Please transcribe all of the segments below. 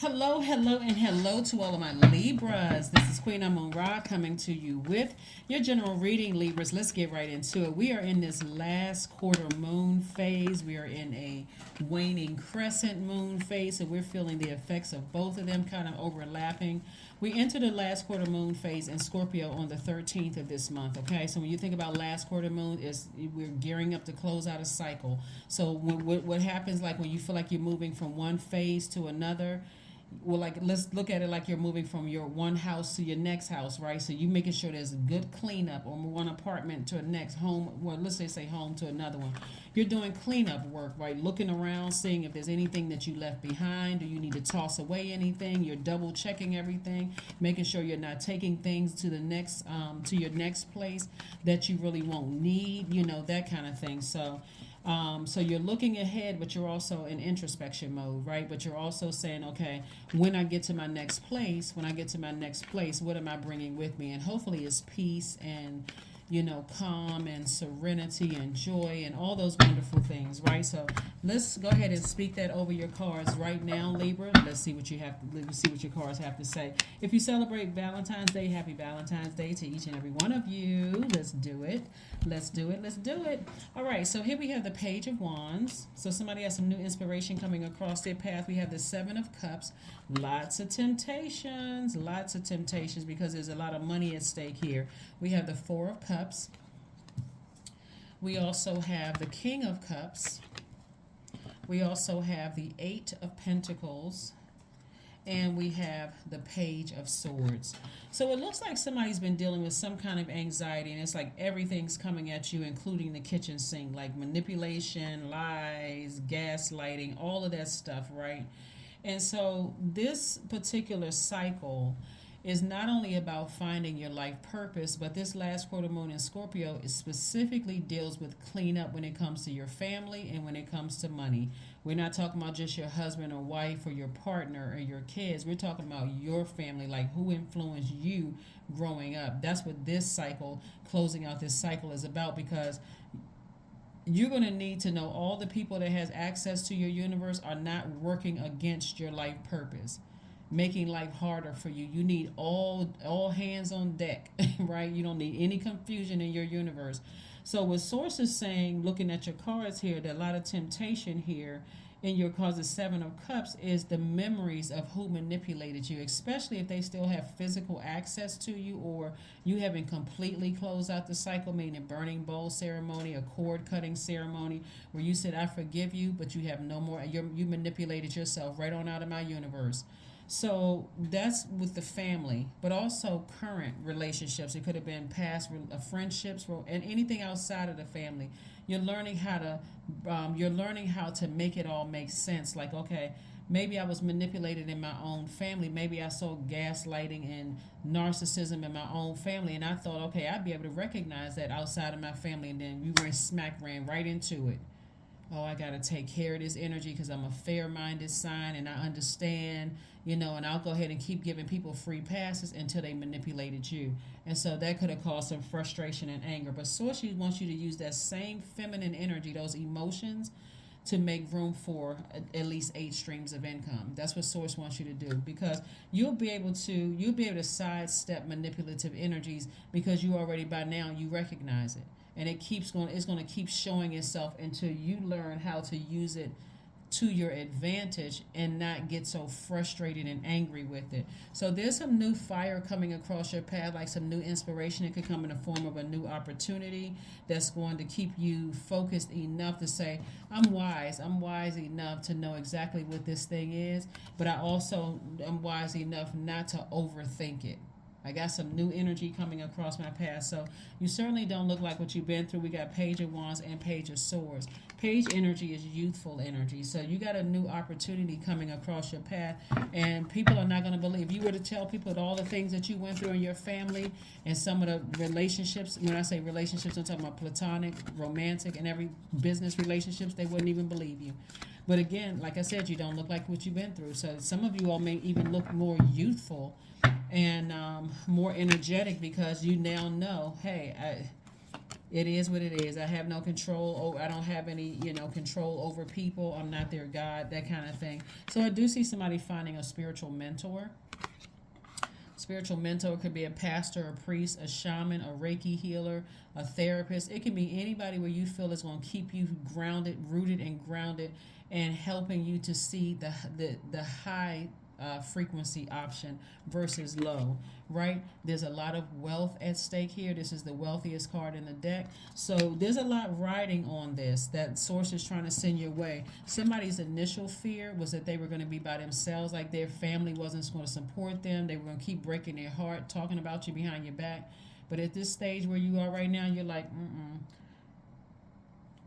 Hello, hello, and hello to all of my Libras. This is Queen Amun Ra coming to you with your general reading, Libras. Let's get right into it. We are in this last quarter moon phase. We are in a waning crescent moon phase, so we're feeling the effects of both of them kind of overlapping. We enter the last quarter moon phase in Scorpio on the 13th of this month. Okay, so when you think about last quarter moon, is we're gearing up to close out a cycle. So what happens like when you feel like you're moving from one phase to another? Well, like let's look at it like you're moving from your one house to your next house, right? So you making sure there's a good cleanup, or one apartment to a next home. Well, let's say home to another one. You're doing cleanup work, right? Looking around, seeing if there's anything that you left behind. Do you need to toss away anything? You're double checking everything, making sure you're not taking things to the next to your next place that you really won't need. That kind of thing. So you're looking ahead, but you're also in introspection mode, right? But you're also saying, okay, when I get to my next place, what am I bringing with me? And hopefully it's peace and, calm and serenity and joy and all those wonderful things, right? So let's go ahead and speak that over your cards right now, Libra. Let's see what your cards have to say. If you celebrate Valentine's Day, happy Valentine's Day to each and every one of you. Let's do it. Let's do it. Let's do it. All right, so here we have the Page of Wands. So somebody has some new inspiration coming across their path. We have the Seven of Cups. Lots of temptations because there's a lot of money at stake here. We have the Four of Cups. We also have the King of Cups. We also have the Eight of Pentacles. And we have the Page of Swords. So it looks like somebody's been dealing with some kind of anxiety, and it's like everything's coming at you, including the kitchen sink, like manipulation, lies, gaslighting, all of that stuff, right? And so this particular cycle is not only about finding your life purpose, but this last quarter moon in Scorpio is specifically deals with cleanup when it comes to your family and when it comes to money. We're not talking about just your husband or wife or your partner or your kids. We're talking about your family, like who influenced you growing up. That's what this cycle, closing out this cycle, is about, because you're going to need to know all the people that has access to your universe are not working against your life purpose, making life harder for you. You need all hands on deck, right? You don't need any confusion in your universe. So what Source is saying, looking at your cards here, that a lot of temptation here in your cards, the Seven of Cups, is the memories of who manipulated you, especially if they still have physical access to you, or you haven't completely closed out the cycle, meaning burning bowl ceremony, a cord cutting ceremony, where you said, I forgive you, but you have no more, you manipulated yourself right on out of my universe. So that's with the family, but also current relationships. It could have been past friendships, and anything outside of the family. You're learning how to, make it all make sense. Like, okay, maybe I was manipulated in my own family. Maybe I saw gaslighting and narcissism in my own family, and I thought, okay, I'd be able to recognize that outside of my family, and then you ran right into it. Oh, I got to take care of this energy because I'm a fair-minded sign and I understand, and I'll go ahead and keep giving people free passes until they manipulated you. And so that could have caused some frustration and anger. But Source wants you to use that same feminine energy, those emotions, to make room for at least 8 streams of income. That's what Source wants you to do, because you'll be able to sidestep manipulative energies, because you already by now you recognize it, and it's going to keep showing itself until you learn how to use it to your advantage and not get so frustrated and angry with it. So there's some new fire coming across your path, like some new inspiration. It could come in the form of a new opportunity that's going to keep you focused enough to say, I'm wise enough to know exactly what this thing is, but I also am wise enough not to overthink it. I got some new energy coming across my path. So you certainly don't look like what you've been through. We got Page of Wands and Page of Swords. Page energy is youthful energy. So you got a new opportunity coming across your path, and people are not going to believe. If you were to tell people that all the things that you went through in your family and some of the relationships, when I say relationships, I'm talking about platonic, romantic, and every business relationships, they wouldn't even believe you. But again, like I said, you don't look like what you've been through. So some of you all may even look more youthful and more energetic, because you now know, hey, It is what it is. I have no control over, I don't have any, control over people. I'm not their God, that kind of thing. So I do see somebody finding a spiritual mentor. Spiritual mentor could be a pastor, a priest, a shaman, a Reiki healer, a therapist. It can be anybody where you feel is going to keep you grounded, rooted and grounded, and helping you to see the high frequency option versus low, right? There's a lot of wealth at stake here. This is the wealthiest card in the deck. So there's a lot riding on this that source is trying to send your way. Somebody's initial fear was that they were going to be by themselves, like their family wasn't going to support them. They were going to keep breaking their heart, talking about you behind your back. But at this stage where you are right now, you're like,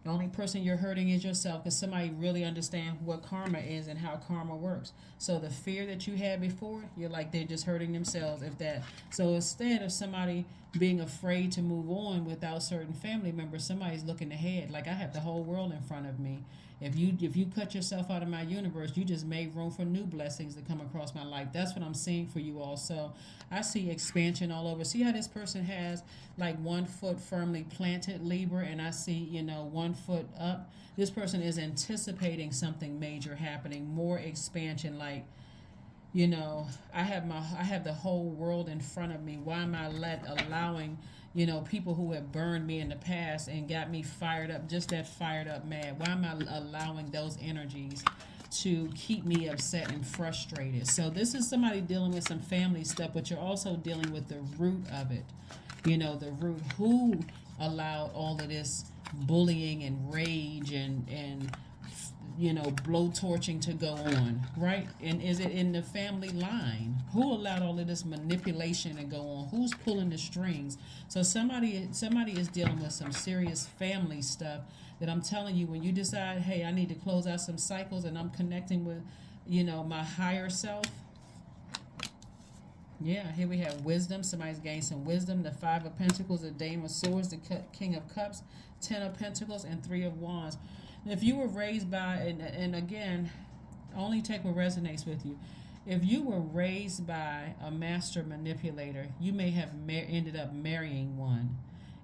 the only person you're hurting is yourself, because somebody really understands what karma is and how karma works. So the fear that you had before, you're like, they're just hurting themselves, if that. So instead of somebody being afraid to move on without certain family members, somebody's looking ahead. Like, I have the whole world in front of me. If you cut yourself out of my universe, you just made room for new blessings to come across my life. That's what I'm seeing for you all. So I see expansion all over. See how this person has like 1 foot firmly planted, Libra, and I see, 1 foot up. This person is anticipating something major happening, more expansion, like, I have the whole world in front of me. Why am I allowing people who have burned me in the past and got me fired up, just that fired up mad? Why am I allowing those energies to keep me upset and frustrated? So this is somebody dealing with some family stuff, but you're also dealing with the root of it. The root. Who allowed all of this bullying and rage and blowtorching to go on, right? And is it in the family line? Who allowed all of this manipulation to go on? Who's pulling the strings? So somebody is dealing with some serious family stuff that I'm telling you, when you decide, hey, I need to close out some cycles and I'm connecting with, my higher self. Yeah, here we have wisdom. Somebody's gained some wisdom. The 5 of Pentacles, the Dame of Swords, the King of Cups, 10 of Pentacles, and 3 of Wands. If you were raised by, and again, only take what resonates with you. If you were raised by a master manipulator, you may have ended up marrying one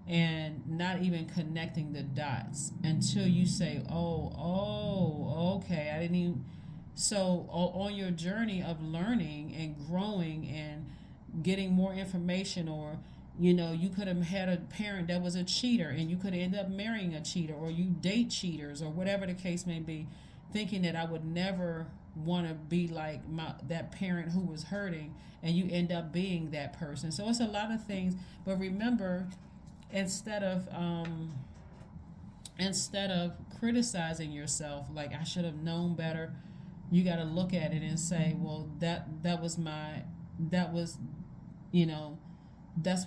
and not even connecting the dots until you say, okay, I didn't even. So on your journey of learning and growing and getting more information, or you could have had a parent that was a cheater and you could end up marrying a cheater, or you date cheaters, or whatever the case may be, thinking that I would never want to be like that parent who was hurting, and you end up being that person. So it's a lot of things. But remember, instead of criticizing yourself like I should have known better, you got to look at it and say, well, that's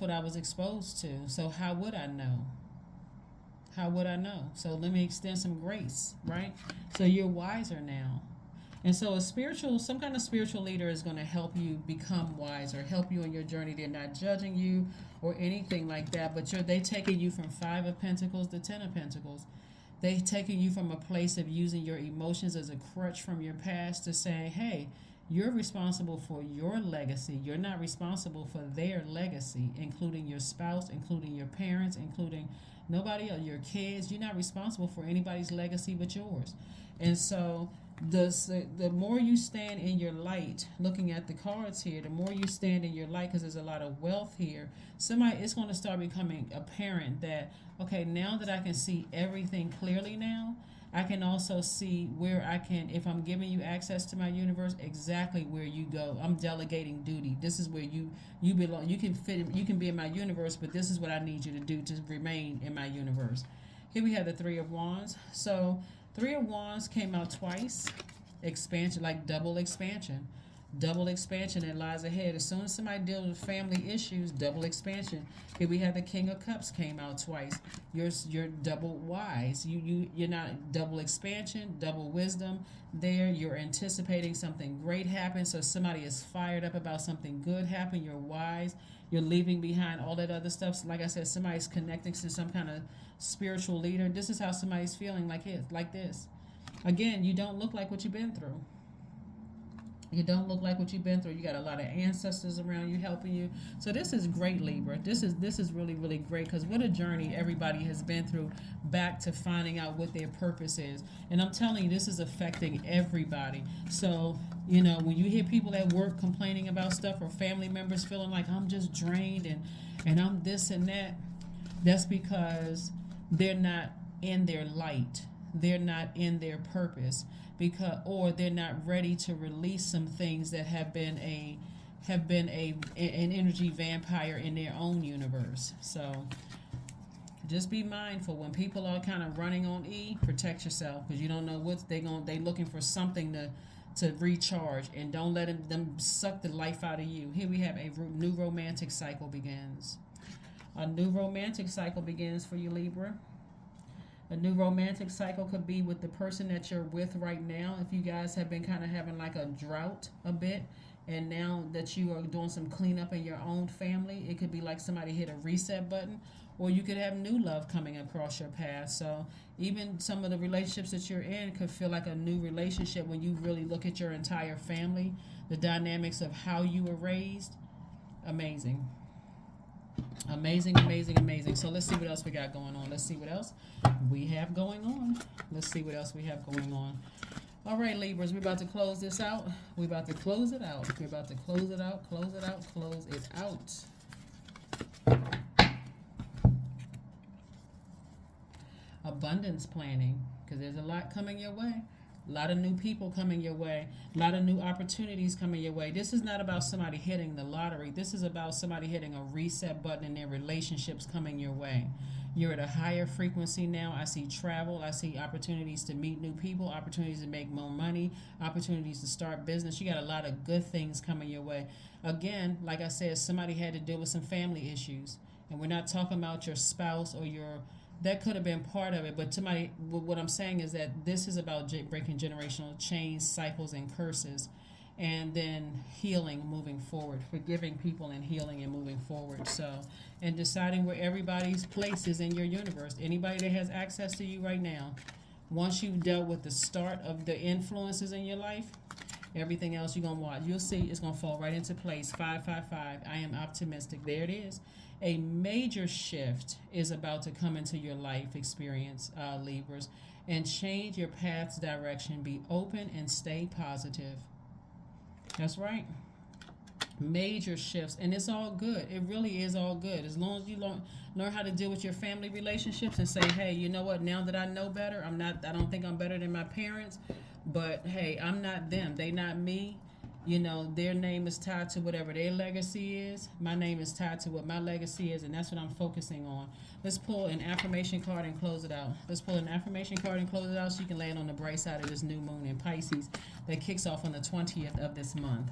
what I was exposed to. So how would I know? So let me extend some grace, right? So you're wiser now. And so some kind of spiritual leader is going to help you become wiser, help you on your journey. They're not judging you or anything like that, but they taking you from 5 of Pentacles to 10 of Pentacles. They taking you from a place of using your emotions as a crutch from your past to saying, hey, you're responsible for your legacy. You're not responsible for their legacy, including your spouse, including your parents, including nobody else, your kids. You're not responsible for anybody's legacy but yours. And so the more you stand in your light, looking at the cards here, the more you stand in your light, because there's a lot of wealth here, it's going to start becoming apparent that, okay, now that I can see everything clearly now, I can also see where I can, if I'm giving you access to my universe, exactly where you go. I'm delegating duty. This is where you belong. You can you can be in my universe, but this is what I need you to do to remain in my universe. Here we have the 3 of Wands. So 3 of Wands came out twice. Expansion, like double expansion. Double expansion that lies ahead. As soon as somebody deals with family issues, double expansion. Here we have the King of Cups came out twice. You're double wise. You're not double expansion, double wisdom. There, you're anticipating something great happen. So somebody is fired up about something good happen. You're wise. You're leaving behind all that other stuff. So like I said, somebody's connecting to some kind of spiritual leader. This is how somebody's feeling like this. Again, you don't look like what you've been through. You don't look like what you've been through. You got a lot of ancestors around you helping you. So this is great, Libra. This is really, really great, because what a journey everybody has been through back to finding out what their purpose is. And I'm telling you, this is affecting everybody. So, when you hear people at work complaining about stuff, or family members feeling like I'm just drained and I'm this and that, that's because they're not in their light. They're not in their purpose, or they're not ready to release some things that have been an energy vampire in their own universe. So just be mindful when people are kind of running on E. Protect yourself, because you don't know what they looking for something to recharge, and don't let them suck the life out of you. Here we have a new romantic cycle begins. A new romantic cycle begins for you, Libra. A new romantic cycle could be with the person that you're with right now. If you guys have been kind of having like a drought a bit, and now that you are doing some cleanup in your own family, it could be like somebody hit a reset button, or you could have new love coming across your path. So even some of the relationships that you're in could feel like a new relationship when you really look at your entire family, the dynamics of how you were raised. Amazing. Amazing, amazing, amazing. So let's see what else we got going on. Let's see what else we have going on. Let's see what else we have going on. All right, Libras, we're about to close this out. We're about to close it out. We're about to close it out, close it out, close it out. Abundance planning, because there's a lot coming your way. A lot of new people coming your way. A lot of new opportunities coming your way. This is not about somebody hitting the lottery. This is about somebody hitting a reset button in their relationships coming your way. You're at a higher frequency now. I see travel. I see opportunities to meet new people, opportunities to make more money, opportunities to start business. You got a lot of good things coming your way. Again, like I said, somebody had to deal with some family issues. And we're not talking about your spouse or that could have been part of it, but what I'm saying is that this is about breaking generational chains, cycles, and curses, and then healing, moving forward, forgiving people and healing and moving forward. So, and deciding where everybody's place is in your universe. Anybody that has access to you right now, once you've dealt with the start of the influences in your life, everything else you're going to watch, you'll see it's going to fall right into place. 555. I am optimistic. There it is. A major shift is about to come into your life experience, Libras, and change your path's direction. Be open and stay positive. That's right. Major shifts, and it's all good. It really is all good, as long as you learn how to deal with your family relationships and say, hey, you know what, now that I know better, I don't think I'm better than my parents, but hey, I'm not them, they not me. Their name is tied to whatever their legacy is. My name is tied to what my legacy is, and that's what I'm focusing on. Let's pull an affirmation card and close it out. Let's pull an affirmation card and close it out so you can land on the bright side of this new moon in Pisces that kicks off on the 20th of this month.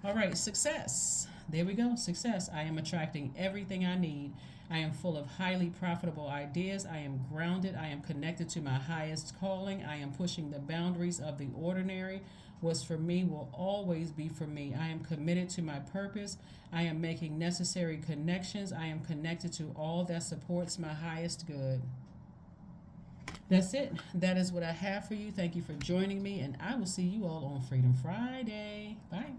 All right, success. There we go, success. I am attracting everything I need. I am full of highly profitable ideas. I am grounded. I am connected to my highest calling. I am pushing the boundaries of the ordinary. What's for me will always be for me. I am committed to my purpose. I am making necessary connections. I am connected to all that supports my highest good. That's it. That is what I have for you. Thank you for joining me, and I will see you all on Freedom Friday. Bye.